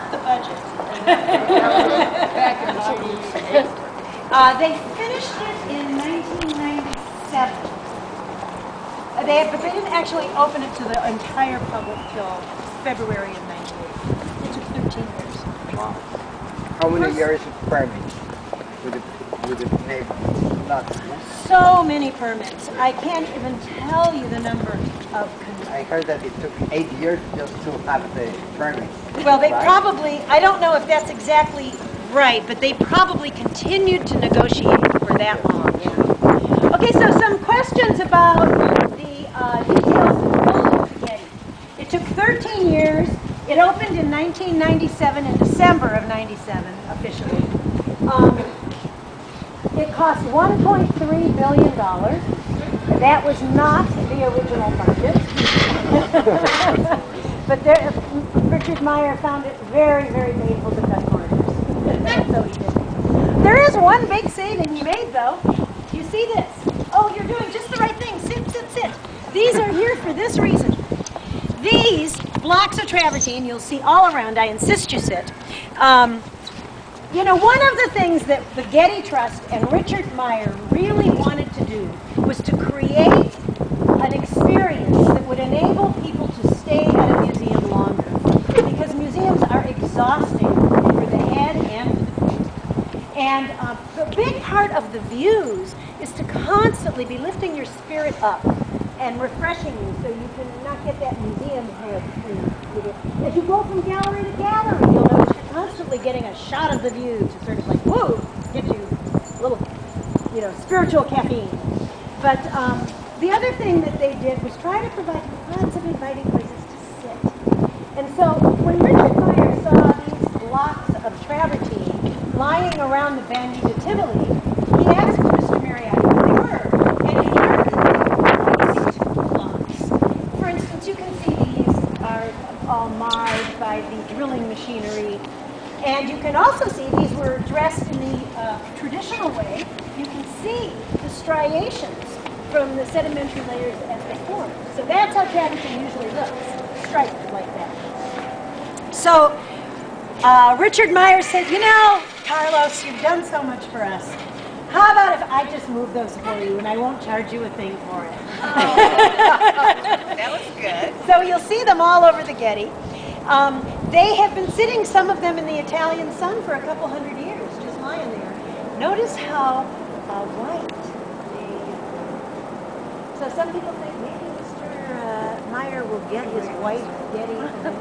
the budget. They finished it in 1997. But they didn't actually open it to the entire public till February of 98. It took 13 years. Wow. How many years of permits with the neighbor? So many permits. I can't even tell you the number of. I heard that it took 8 years just to have the permit. Well, they probably, I don't know if that's exactly right, but they probably continued to negotiate for that long. Yeah. Okay, so some questions about the details of the building of the Getty. It took 13 years. It opened in 1997, in December of 97, officially. It cost $1.3 billion. That was not the original budget. But Richard Meyer found it very, very painful to cut corners. So he did. There is one big saving he made, though. You see this? Oh, you're doing just the right thing. Sit, sit, sit. These are here for this reason. These blocks of travertine, you'll see all around. I insist you sit. You know, one of the things that the Getty Trust and Richard Meyer really wanted to do was to create an experience that would enable people to stay at a museum longer. Because museums are exhausting for the head and for the feet. And the big part of the views is to constantly be lifting your spirit up and refreshing you so you can not get that museum head. As you go from gallery to gallery, you'll notice you're constantly getting a shot of the view to sort of like, whoa, get you a little, spiritual caffeine. But the other thing that they did was try to provide lots of inviting places to sit. And so when Richard Meyer saw these blocks of travertine lying around the bend to Tivoli, he asked Mr. Marriott what they were. And he learned that they were blocks. For instance, you can see these are all marred by the drilling machinery. And you can also see these were dressed in the traditional way. You can see the striations from the sedimentary layers as they form. So that's how travertine usually looks, striped like that. So Richard Meyer said, Carlos, you've done so much for us. How about if I just move those for you and I won't charge you a thing for it? Oh, that was good. So you'll see them all over the Getty. They have been sitting, some of them in the Italian sun for a couple hundred years, just lying there. Notice how white they So some people think maybe Mr. Meyer will get his white Getty eventually.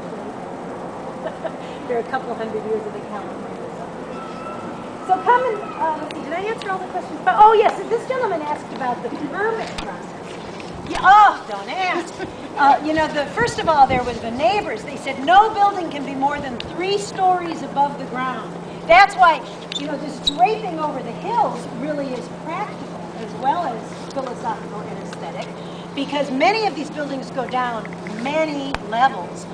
There are a couple hundred years of the California sun. So come and, let's see, did I answer all the questions? Oh yes, this gentleman asked about the permit process. Yeah, oh, don't ask. First of all, there was the neighbors. They said no building can be more than 3 stories above the ground. That's why, this draping over the hills really is practical as well as philosophical and aesthetic, because many of these buildings go down many levels.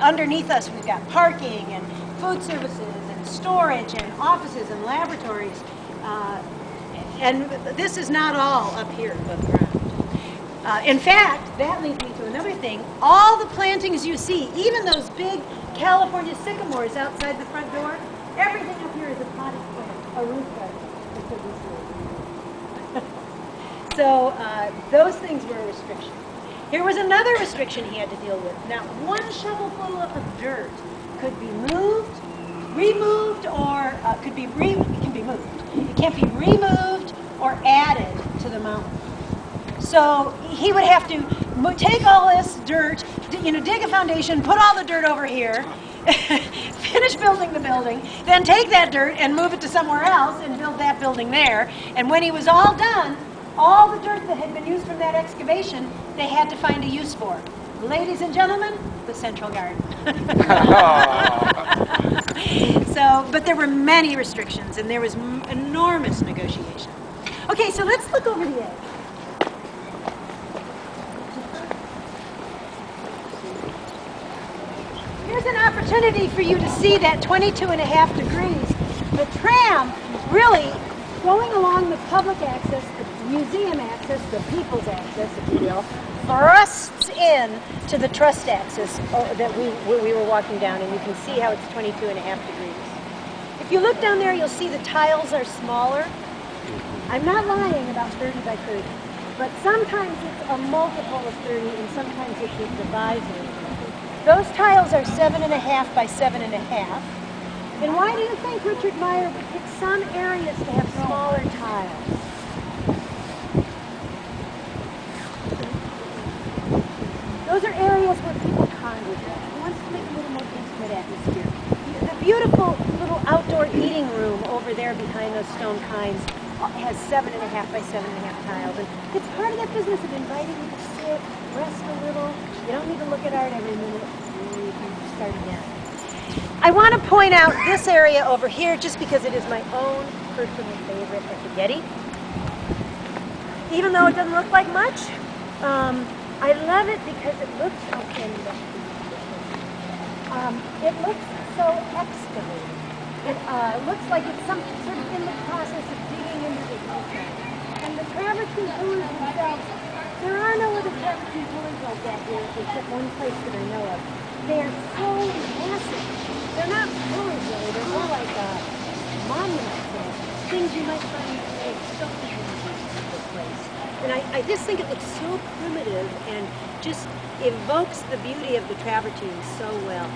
Underneath us, we've got parking and food services and storage and offices and laboratories. And this is not all up here above the ground. In fact, that leads me to another thing. All the plantings you see, even those big California sycamores outside the front door, everything up here is a potted plant, a roof garden. So those things were a restriction. Here was another restriction he had to deal with. Not one shovelful of dirt could be moved, removed, or it can be moved. It can't be removed or added to the mountain. So he would have to take all this dirt, dig a foundation, put all the dirt over here, finish building the building, then take that dirt and move it to somewhere else and build that building there. And when he was all done, all the dirt that had been used from that excavation, they had to find a use for. Ladies and gentlemen, the Central Garden. But there were many restrictions and there was enormous negotiation. Okay, so let's look over the edge. Here's an opportunity for you to see that 22.5 degrees. The tram really going along the public access, the museum access, the people's access, if you will, thrusts in to the trust axis that we were walking down, and you can see how it's 22.5 degrees. If you look down there, you'll see the tiles are smaller. I'm not lying about 30 by 30, but sometimes it's a multiple of 30, and sometimes it's a divisor. Those tiles are 7.5 by 7.5. And why do you think Richard Meyer would pick some areas to have smaller tiles? Those are areas where people congregate. He wants to make a little more intimate atmosphere. The beautiful little outdoor eating room over there behind those stone kinds has 7.5 by 7.5 tiles. And it's part of that business of inviting you to sit, rest a little. You don't need to look at art every minute. You can start again. I want to point out this area over here just because it is my own personal favorite at the Getty. Even though it doesn't look like much, I love it because it looks so it looks so excavated. It looks like it's some sort of in the process of digging into the hillside. And the travertine pillars themselves, there are no other travertine pillars like that here except one place that I know of. They are so massive. They're not pillars really, they're more like monuments and things you might find in a sculpture place. And I just think it looks so primitive and just evokes the beauty of the travertine so well.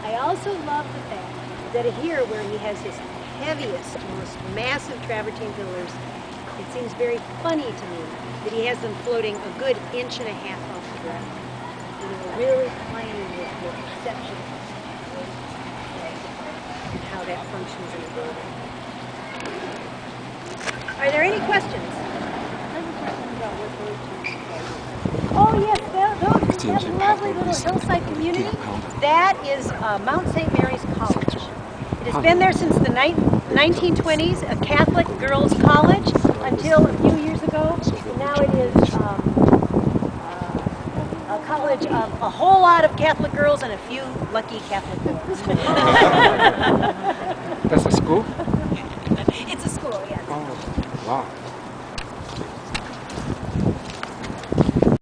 I also love the fact that here where he has his heaviest, most massive travertine pillars, it seems very funny to me that he has them floating a good 1.5 inches off the ground. You know, really playing with the perception and how that functions in the building. Are there any questions? Oh yes, that lovely little hillside community, that is Mount St. Mary's College. It has been there since the 1920s, a Catholic girls' college until a few years ago. And now it is a college of a whole lot of Catholic girls and a few lucky Catholic boys. That's a school? It's a school, yes. Oh, wow.